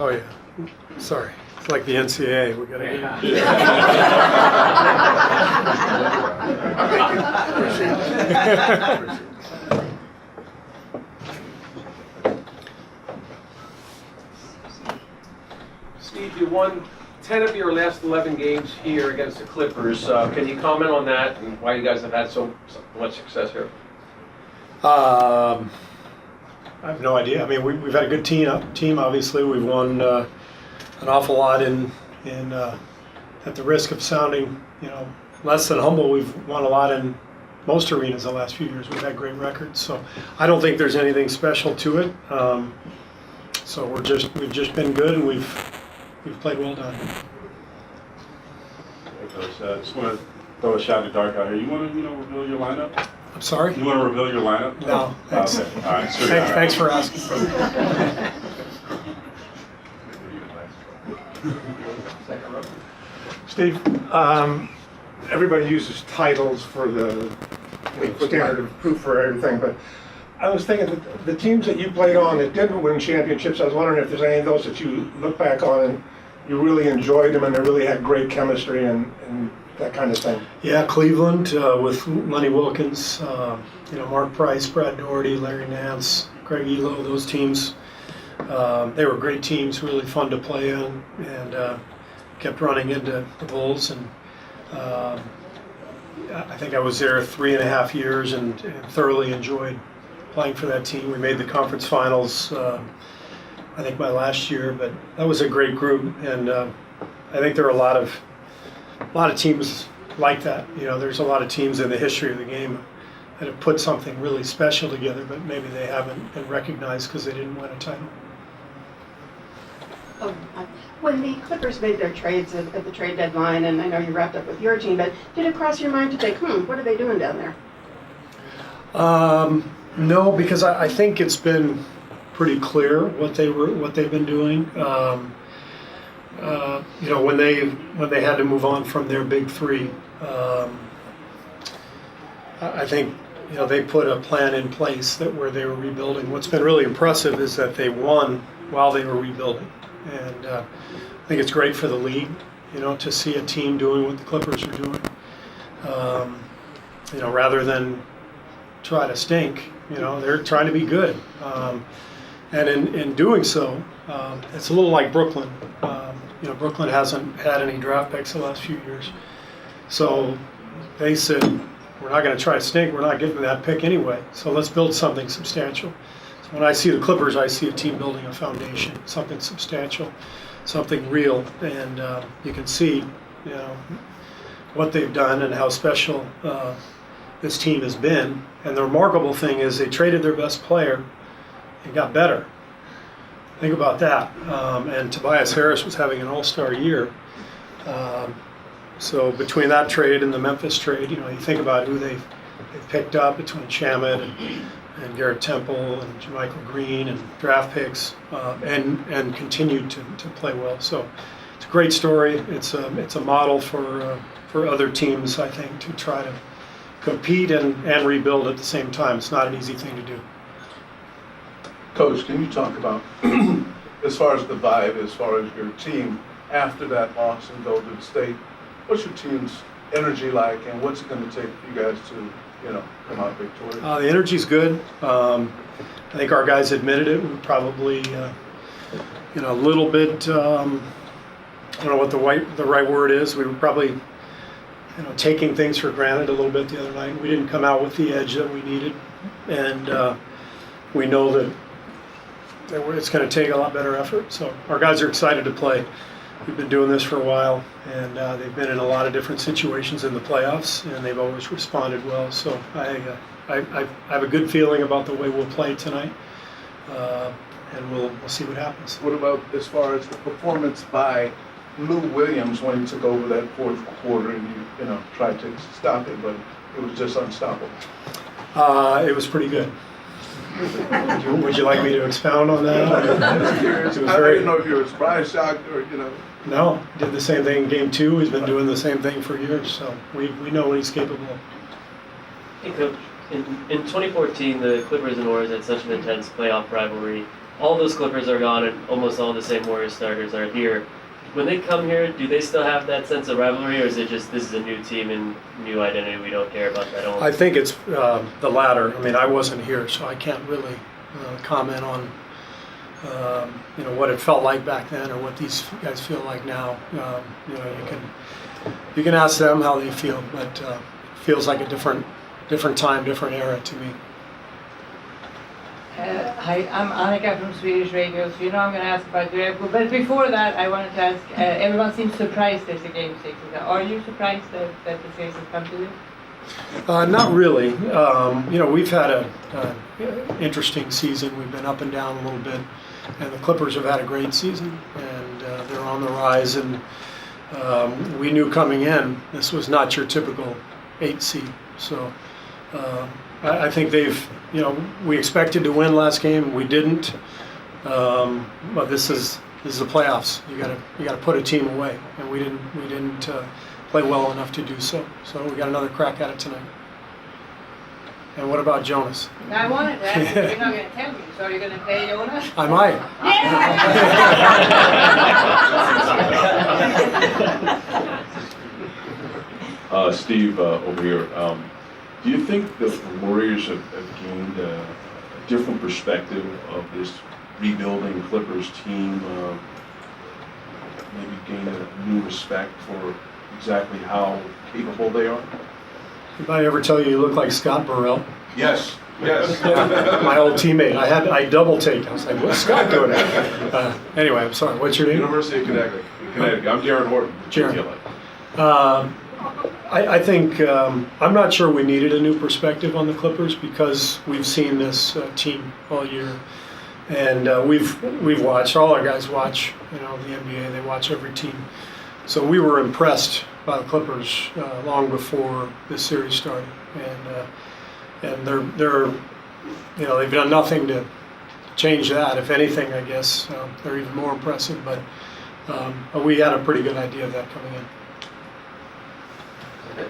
Oh, yeah. Sorry. It's like the NCAA. We got to get Steve, you won 10 of your last 11 games here against the Clippers. Can you comment on that and why you guys have had so much success here? I have no idea. I mean, we've had a good team. Obviously, we've won an awful lot in at the risk of sounding, less than humble. We've won a lot in most arenas the last few years. We've had great records, so I don't think there's anything special to it. So we've just been good, and we've played well down here. Hey, Coach, just want to throw a shot in the dark out here. You want to, reveal your lineup? I'm sorry? You want to reveal your lineup? No, thanks. Okay. All right. Sure. Thanks for asking. Steve, everybody uses titles for the standard of proof for everything, but I was thinking that the teams that you played on that didn't win championships, I was wondering if there's any of those that you look back on and you really enjoyed them and they really had great chemistry and that kind of thing. Yeah, Cleveland with Lenny Wilkins, Mark Price, Brad Doherty, Larry Nance, Craig Elo, those teams. They were great teams, really fun to play in, and kept running into the Bulls. And I think I was there 3.5 years and thoroughly enjoyed playing for that team. We made the conference finals, I think my last year, but that was a great group, and I think there are a lot of teams like that. There's a lot of teams in the history of the game that have put something really special together, but maybe they haven't been recognized because they didn't win a title. When the Clippers made their trades at the trade deadline, and I know you wrapped up with your team, but did it cross your mind to think, what are they doing down there? No, because I think it's been pretty clear what they've been doing. When they had to move on from their big three, I think they put a plan in place where they were rebuilding. What's been really impressive is that they won while they were rebuilding, and I think it's great for the league, to see a team doing what the Clippers are doing. Rather than try to stink, they're trying to be good, and in doing so, it's a little like Brooklyn. Brooklyn hasn't had any draft picks the last few years. So they said, we're not going to try to stink, we're not giving that pick anyway, so let's build something substantial. So when I see the Clippers, I see a team building a foundation, something substantial, something real, and you can see what they've done and how special this team has been. And the remarkable thing is they traded their best player and got better. Think about that. And Tobias Harris was having an all-star year. So between that trade and the Memphis trade, you think about who they've picked up between Shamet and Garrett Temple and Jermichael Green and draft picks, and continued to play well. So it's a great story. It's a model for other teams, I think, to try to compete and rebuild at the same time. It's not an easy thing to do. Coach, can you talk about, as far as the vibe, as far as your team after that loss and go to the state, what's your team's energy like, and what's it going to take for you guys to, come out victorious? The energy's good. I think our guys admitted it. We probably, a little bit, I don't know what the right word is. We were probably, taking things for granted a little bit the other night. We didn't come out with the edge that we needed, and we know that it's going to take a lot better effort. So our guys are excited to play. We've been doing this for a while, and they've been in a lot of different situations in the playoffs, and they've always responded well. So I have a good feeling about the way we'll play tonight, and we'll see what happens. What about as far as the performance by Lou Williams when he took over that fourth quarter and you tried to stop it, but it was just unstoppable? It was pretty good. Would you like me to expound on that? I was curious. I didn't know if you were surprised, shocked, or No, did the same thing in game 2. He's been doing the same thing for years, so we know what he's capable of. Hey, Coach. In 2014, the Clippers and Warriors had such an intense playoff rivalry. all those Clippers are gone and almost all the same Warriors starters are here. When they come here, do they still have that sense of rivalry, or is it just this is a new team and new identity? We don't care about that. I think it's the latter. I mean, I wasn't here, so I can't really comment on what it felt like back then or what these guys feel like now. You can ask them how they feel, but feels like a different time, different era to me. Hi, I'm Annika from Swedish Radio, so you know I'm going to ask about the Red Bull. But before that, I wanted to ask, everyone seems surprised there's a Game 6. Are you surprised that the series has come to this? Not really. We've had an interesting season. We've been up and down a little bit, and the Clippers have had a great season, and they're on the rise. And we knew coming in this was not your typical 8 seed. So I think we expected to win last game. We didn't. But this is the playoffs. You got to put a team away, and we didn't play well enough to do so. So we got another crack at it tonight. And what about Jonas? I wanted to ask you, you're not going to tell me, so are you going to play Jonas? I might. Steve, over here. Do you think the Warriors have gained a different perspective of this rebuilding Clippers team? Maybe gained a new respect for exactly how capable they are? Did I ever tell you look like Scott Burrell? Yes. Yes. My old teammate. I double take. I was like, what's Scott doing? Anyway, I'm sorry. What's your name? University of Connecticut. I'm Jared Horton. Jared. I think I'm not sure we needed a new perspective on the Clippers because we've seen this team all year, and we've watched. All our guys watch, the NBA. They watch every team, so we were impressed by the Clippers long before this series started, and they're they've done nothing to change that. If anything, I guess they're even more impressive. But we had a pretty good idea of that coming in. Okay.